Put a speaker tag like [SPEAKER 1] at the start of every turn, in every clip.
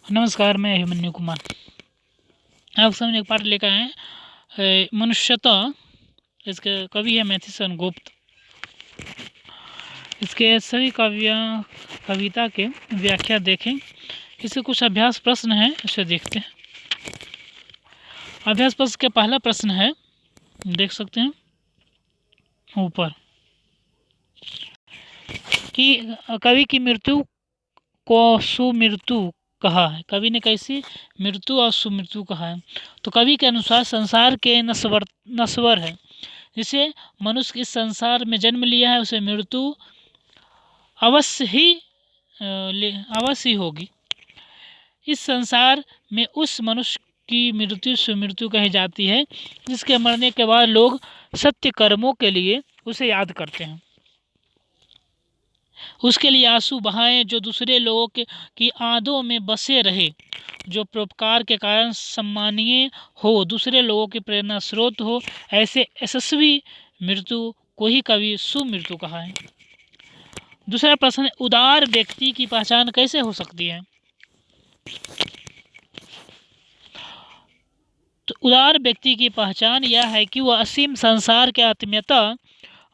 [SPEAKER 1] नमस्कार, मैं अभिमन्यु कुमार। आप सामने एक पाठ लेकर आए हैं, मनुष्यता। इसके कवि है मैथिसन गुप्त। इसके सभी कविता के व्याख्या देखें। इसके कुछ अभ्यास प्रश्न हैं, इसे देखते हैं। अभ्यास प्रश्न के पहला प्रश्न है, देख सकते हैं ऊपर, कि कवि की मृत्यु को सुमृत्यु कहा है। कवि ने कैसी मृत्यु और सुमृत्यु कहा है। तो कवि के अनुसार संसार के नश्वर है। जिसे मनुष्य इस संसार में जन्म लिया है उसे मृत्यु अवश्य ही होगी। इस संसार में उस मनुष्य की मृत्यु सुमृत्यु कही जाती है जिसके मरने के बाद लोग सत्य कर्मों के लिए उसे याद करते हैं, उसके लिए आंसू बहाएं, जो दूसरे लोगों की आंदों में बसे रहे, जो परोपकार के कारण सम्मानीय हो, दूसरे लोगों की प्रेरणा स्रोत हो। ऐसे यशस्वी मृत्यु को ही कवि सुमृत्यु कहा है। दूसरा प्रश्न, उदार व्यक्ति की पहचान कैसे हो सकती है। तो उदार व्यक्ति की पहचान यह है कि वह असीम संसार के आत्मीयता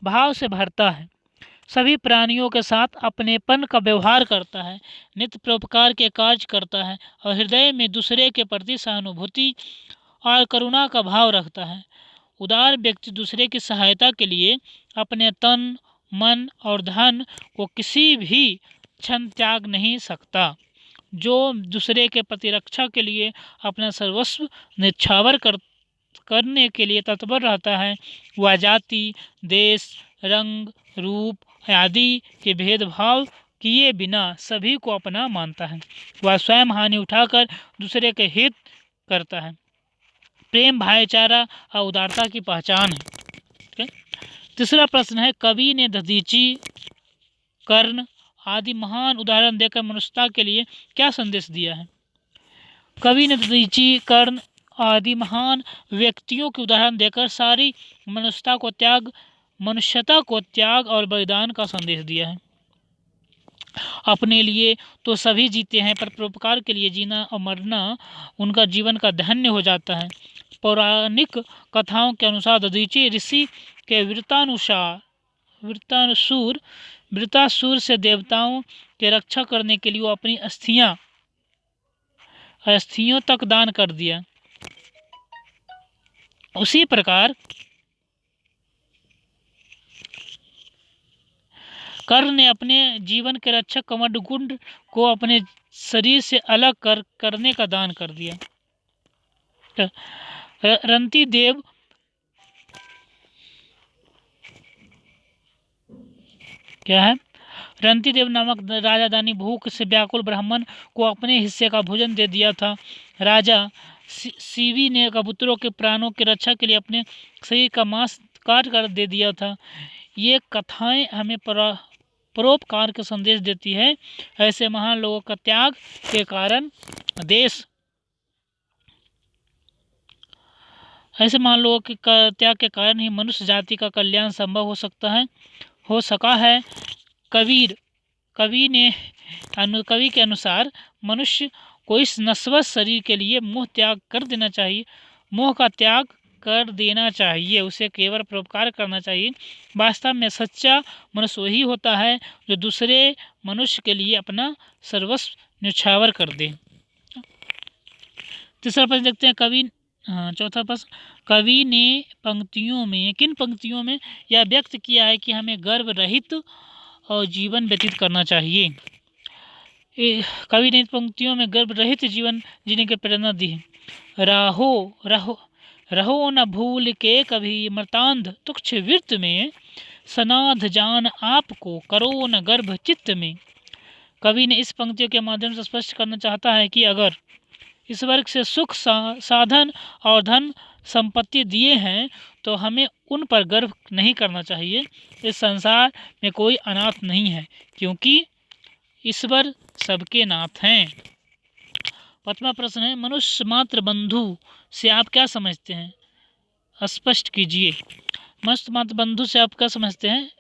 [SPEAKER 1] भाव से भरता है, सभी प्राणियों के साथ अपनेपन का व्यवहार करता है, नित्य परोपकार के कार्य करता है और हृदय में दूसरे के प्रति सहानुभूति और करुणा का भाव रखता है। उदार व्यक्ति दूसरे की सहायता के लिए अपने तन, मन और धन को किसी भी क्षण त्याग नहीं सकता। जो दूसरे के प्रतिरक्षा के लिए अपना सर्वस्व निछावर करने के लिए तत्पर रहता है, वह जाति, देश, रंग, रूप आदि के भेदभाव किए बिना सभी को अपना मानता है। वह स्वयं हानि उठाकर दूसरे के हित करता है। प्रेम, भाईचारा और उदारता की पहचान है। तीसरा प्रश्न है, कवि ने दधीचि, कर्ण आदि महान उदाहरण देकर मनुष्यता के लिए क्या संदेश दिया है। कवि ने दधीचि, कर्ण आदि महान व्यक्तियों के उदाहरण देकर सारी मनुष्यता को त्याग और बलिदान का संदेश दिया है। अपने लिए तो सभी जीते हैं, पर परोपकार के लिए जीना और मरना उनका जीवन का धन्य हो जाता है। पौराणिक कथाओं के अनुसार दधीचि ऋषि के वृतासुर से देवताओं के रक्षा करने के लिए वो अपनी अस्थियों तक दान कर दिया। उसी प्रकार कर्ण ने अपने जीवन के रक्षक कमंडलुंड को अपने शरीर से अलग करने का दान कर दिया। रंती देव क्या है, रंती देव नामक राजा दानी भूख से व्याकुल ब्राह्मण को अपने हिस्से का भोजन दे दिया था। राजा सीवी ने कबूतरों के प्राणों की रक्षा के लिए अपने शरीर का मांस काट कर दे दिया था। ये कथाएं हमें परोपकार का संदेश देती है। ऐसे महान लोगों का त्याग के कारण त्याग के कारण ही मनुष्य जाति का कल्याण संभव हो सका है। कवि के अनुसार मनुष्य को इस नश्वर शरीर के लिए मोह का त्याग कर देना चाहिए। उसे केवल परोपकार करना चाहिए। वास्तव में सच्चा मनुष्य वही होता है जो दूसरे मनुष्य के लिए अपना सर्वस्व न्यौछावर कर दे। तीसरा प्रश्न देखते हैं, चौथा प्रश्न, कवि ने किन पंक्तियों में यह व्यक्त किया है कि हमें गर्व रहित और जीवन व्यतीत करना चाहिए। कवि ने पंक्तियों में गर्व रहित जीवन जीने की प्रेरणा दी है। रहो न भूल के कभी मृतांध तुक्ष वृत्त में, सनाध जान आपको करो न गर्भ चित्त में। कवि ने इस पंक्तियों के माध्यम से स्पष्ट करना चाहता है कि अगर इस वर्ग से सुख साधन और धन संपत्ति दिए हैं तो हमें उन पर गर्व नहीं करना चाहिए। इस संसार में कोई अनाथ नहीं है, क्योंकि ईश्वर सबके नाथ हैं। पांचवा प्रश्न है, मनुष्य मात्र बंधु से आप क्या समझते हैं, स्पष्ट कीजिए। मनुष्य मात्र बंधु से आप क्या समझते हैं,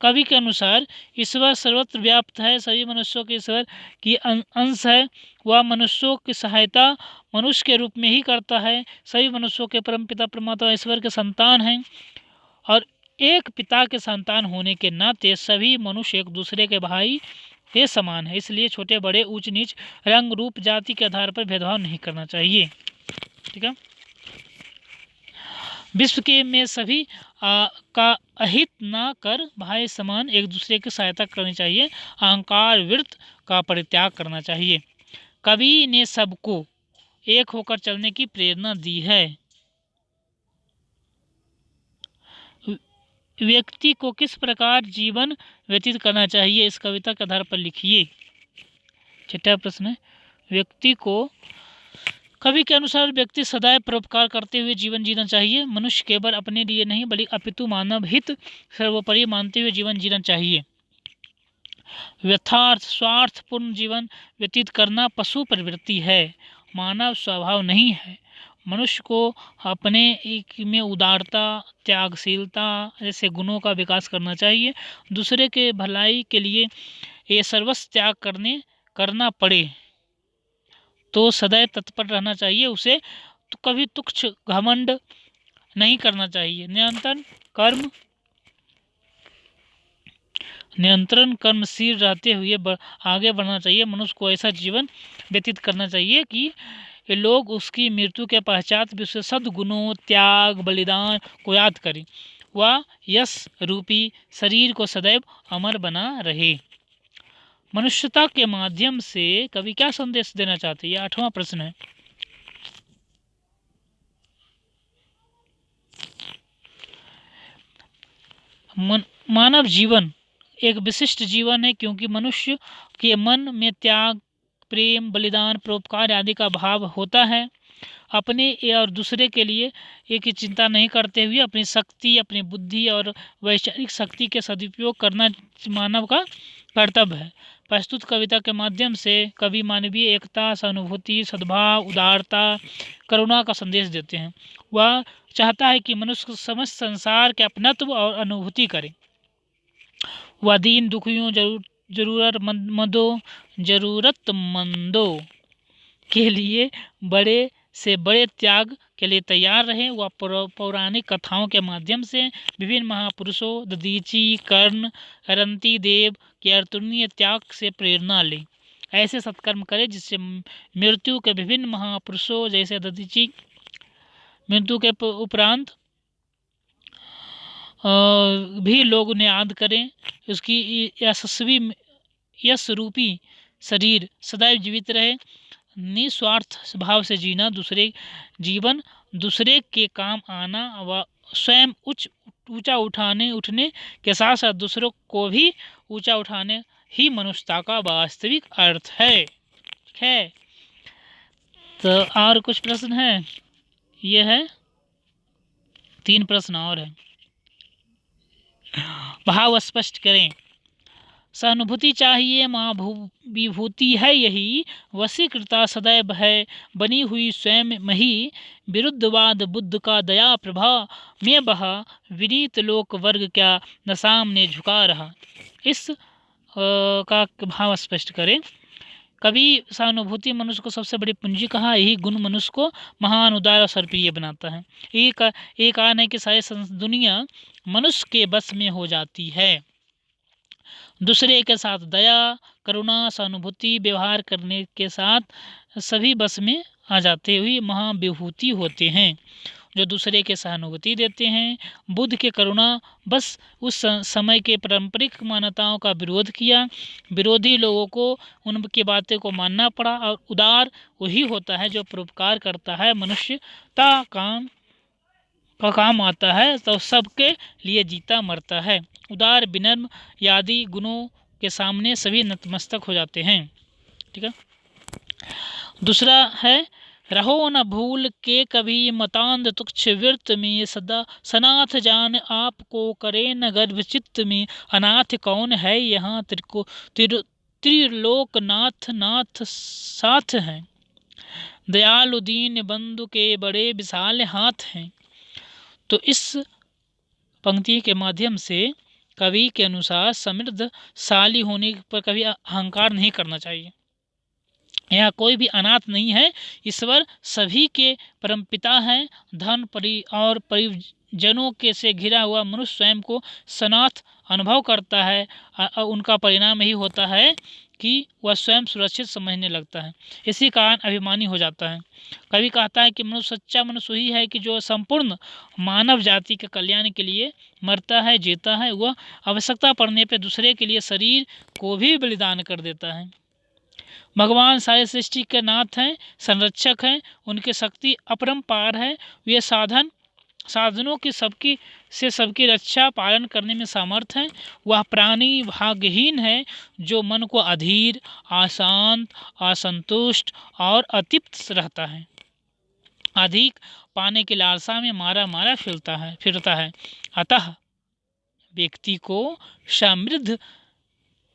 [SPEAKER 1] कवि के अनुसार ईश्वर सर्वत्र व्याप्त है, सभी मनुष्यों के ईश्वर की अंश है। वह मनुष्यों की सहायता मनुष्य के रूप में ही करता है। सभी मनुष्यों के परमपिता परमात्मा ईश्वर के संतान हैं और एक पिता के संतान होने के नाते सभी मनुष्य एक दूसरे के भाई के समान है। इसलिए छोटे बड़े, ऊंच नीच, रंग रूप, जाति के आधार पर भेदभाव नहीं करना चाहिए। ठीक है। विश्व के में सभी का अहित ना कर भाई समान एक दूसरे की सहायता करनी चाहिए। अहंकार वृत्त का परित्याग करना चाहिए। कवि ने सबको एक होकर चलने की प्रेरणा दी है। व्यक्ति को किस प्रकार जीवन व्यतीत करना चाहिए, इस कविता के आधार पर लिखिए। छठा प्रश्न है, व्यक्ति को कवि के अनुसार व्यक्ति सदैव परोपकार करते हुए जीवन जीना चाहिए। मनुष्य केवल अपने लिए नहीं बल्कि अपितु मानव हित सर्वोपरि मानते हुए जीवन जीना चाहिए। व्यर्थार्थ स्वार्थपूर्ण जीवन व्यतीत करना पशु प्रवृत्ति है, मानव स्वभाव नहीं है। मनुष्य को अपने एक में उदारता, त्यागशीलता जैसे गुणों का विकास करना चाहिए। दूसरे के भलाई के लिए ये सर्वस्व त्याग करना पड़े तो सदैव तत्पर रहना चाहिए। उसे तो कभी तुच्छ घमंड नहीं करना चाहिए। नियंत्रण कर्मशील रहते हुए आगे बढ़ना चाहिए। मनुष्य को ऐसा जीवन व्यतीत करना चाहिए कि लोग उसकी मृत्यु के पश्चात भी उसे सद्गुणों, त्याग, बलिदान को याद करें। वह यश रूपी शरीर को सदैव अमर बना रहे। मनुष्यता के माध्यम से कवि क्या संदेश देना चाहते हैं, यह 8वां प्रश्न है। मानव जीवन एक विशिष्ट जीवन है क्योंकि मनुष्य के मन में त्याग, प्रेम, बलिदान, परोपकार आदि का भाव होता है। अपने और दूसरे के लिए एक ही चिंता नहीं करते हुए अपनी शक्ति, अपनी बुद्धि और वैचारिक शक्ति के सदुपयोग करना मानव का कर्तव्य है। प्रस्तुत कविता के माध्यम से कवि मानवीय एकता, सहानुभूति, सद्भाव, उदारता, करुणा का संदेश देते हैं। वह चाहता है कि मनुष्य समस्त संसार के अपनत्व और अनुभूति करे। वह दीन दुखियों, जरूरतमंदों के लिए बड़े से बड़े त्याग के लिए तैयार रहे। वह पौराणिक कथाओं के माध्यम से विभिन्न महापुरुषों दधीचि, कर्ण, अरंती देव के अतुलनीय त्याग से प्रेरणा ले। ऐसे सत्कर्म करे जिससे मृत्यु के विभिन्न महापुरुषों जैसे दधीचि मृत्यु के उपरांत भी लोग उन्हें याद करें। उसकी यशस्वी यश रूपी शरीर सदैव जीवित रहे। निस्वार्थ भाव से जीना, दूसरे के काम आना व स्वयं ऊंचा उठने के साथ साथ दूसरों को भी ऊंचा उठाने ही मनुष्यता का वास्तविक अर्थ है। ठीक है, तो और कुछ प्रश्न है? ये है 3 प्रश्न और है। भाव स्पष्ट करें। सहानुभूति चाहिए माँ विभूति है यही, वशीकृता सदैव है बनी हुई स्वयं मही। विरुद्धवाद बुद्ध का दया प्रभा में बहा, विनीत लोक वर्ग क्या न सामने झुका रहा। इस का भाव स्पष्ट करें। कवि सहानुभूति मनुष्य को सबसे बड़ी पूंजी कहा। यही गुण मनुष्य को महान, उदार और सर्वप्रिय बनाता है। एक कारण है कि सारी दुनिया मनुष्य के बस में हो जाती है। दूसरे के साथ दया, करुणा, सहानुभूति व्यवहार करने के साथ सभी बस में आ जाते हुए महाविभूति होते हैं जो दूसरे के सहानुभूति देते हैं। बुद्ध के करुणा बस उस समय के पारंपरिक मान्यताओं का विरोध किया। विरोधी लोगों को उनकी बातें को मानना पड़ा। और उदार वही होता है जो परोपकार करता है, मनुष्यता काम आता है तो सबके लिए जीता मरता है। उदार, विनम्र आदि गुणों के सामने सभी नतमस्तक हो जाते हैं। ठीक है। दूसरा है, रहो न भूल के कभी मतांध तुच्छ विरत में, सदा सनाथ जान आपको करे न गर्भ चित्त में। अनाथ कौन है यहाँ त्रिलोकनाथ नाथ साथ हैं, दयालु दीन बंधु के बड़े विशाल हाथ हैं। तो इस पंक्ति के माध्यम से कवि के अनुसार समृद्धशाली होने पर कभी अहंकार नहीं करना चाहिए। यहाँ कोई भी अनाथ नहीं है, ईश्वर सभी के परमपिता हैं। धन और परिजनों के से घिरा हुआ मनुष्य स्वयं को सनाथ अनुभव करता है। उनका परिणाम यही होता है कि वह स्वयं सुरक्षित समझने लगता है, इसी कारण अभिमानी हो जाता है। कवि कहता है कि मनुष्य सच्चा मनुष्य वही है कि जो संपूर्ण मानव जाति के कल्याण के लिए मरता है, जीता है। वह आवश्यकता पड़ने पर दूसरे के लिए शरीर को भी बलिदान कर देता है। भगवान सारे सृष्टि के नाथ हैं, संरक्षक हैं। उनकी शक्ति अपरंपार है। वे साधनों की सबकी रक्षा पालन करने में समर्थ हैं। वह प्राणी भाग्यहीन है जो मन को अधीर, अशांत, असंतुष्ट और अतृप्त रहता है, अधिक पाने की लालसा में मारा फिरता है। अतः व्यक्ति को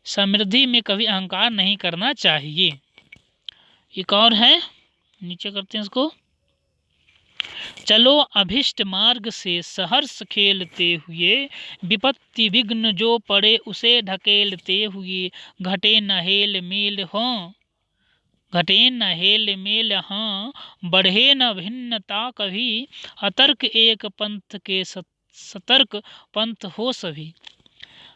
[SPEAKER 1] समृद्धि में कभी अहंकार नहीं करना चाहिए। एक और है, नीचे करते हैं इसको। चलो अभिष्ट मार्ग से सहर्ष खेलते हुए, विपत्ति विघ्न जो पड़े उसे ढकेलते हुए। घटे न हेल मेल हाँ, बढ़े न भिन्नता कभी। अतर्क एक पंथ के सतर्क पंथ हो सभी।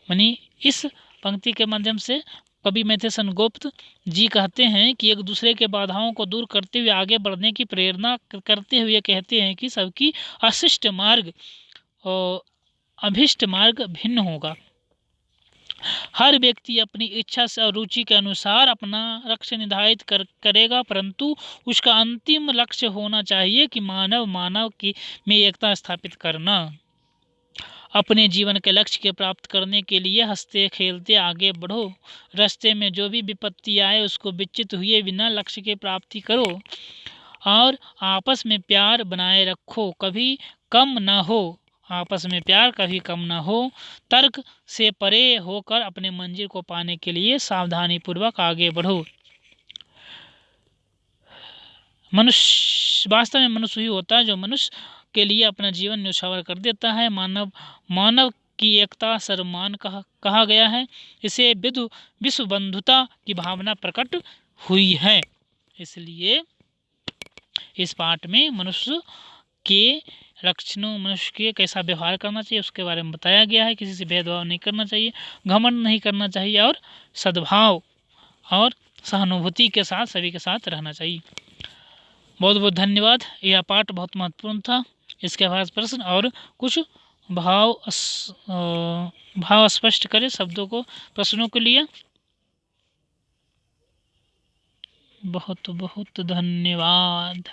[SPEAKER 1] मानी इस पंक्ति के माध्यम से कवि मैथिसन गुप्त जी कहते हैं कि एक दूसरे के बाधाओं को दूर करते हुए आगे बढ़ने की प्रेरणा करते हुए कहते हैं कि सबकी अशिष्ट मार्ग और अभिष्ट मार्ग भिन्न होगा। हर व्यक्ति अपनी इच्छा से और रुचि के अनुसार अपना लक्ष्य निर्धारित करेगा, परंतु उसका अंतिम लक्ष्य होना चाहिए कि मानव में एकता स्थापित करना। अपने जीवन के लक्ष्य के प्राप्त करने के लिए हंसते खेलते आगे बढ़ो। रास्ते में जो भी विपत्ति आए उसको विचलित हुए बिना लक्ष्य की प्राप्ति करो और आपस में प्यार बनाए रखो, कभी कम ना हो। आपस में प्यार कभी कम ना हो। तर्क से परे होकर अपने मंजिल को पाने के लिए सावधानी पूर्वक आगे बढ़ो। वास्तव में मनुष्य ही होता है जो मनुष्य के लिए अपना जीवन न्यौछावर कर देता है। मानव की एकता सर्वमान कहा गया है। इसे विश्व बंधुता की भावना प्रकट हुई है। इसलिए इस पाठ में मनुष्य के लक्षणों, मनुष्य के कैसा व्यवहार करना चाहिए उसके बारे में बताया गया है। किसी से भेदभाव नहीं करना चाहिए, घमंड नहीं करना चाहिए और सद्भाव और सहानुभूति के साथ सभी के साथ रहना चाहिए। बहुत बहुत धन्यवाद। यह पाठ बहुत महत्वपूर्ण था। इसके बाद प्रश्न और कुछ भाव स्पष्ट करें शब्दों को प्रश्नों के लिए। बहुत बहुत धन्यवाद।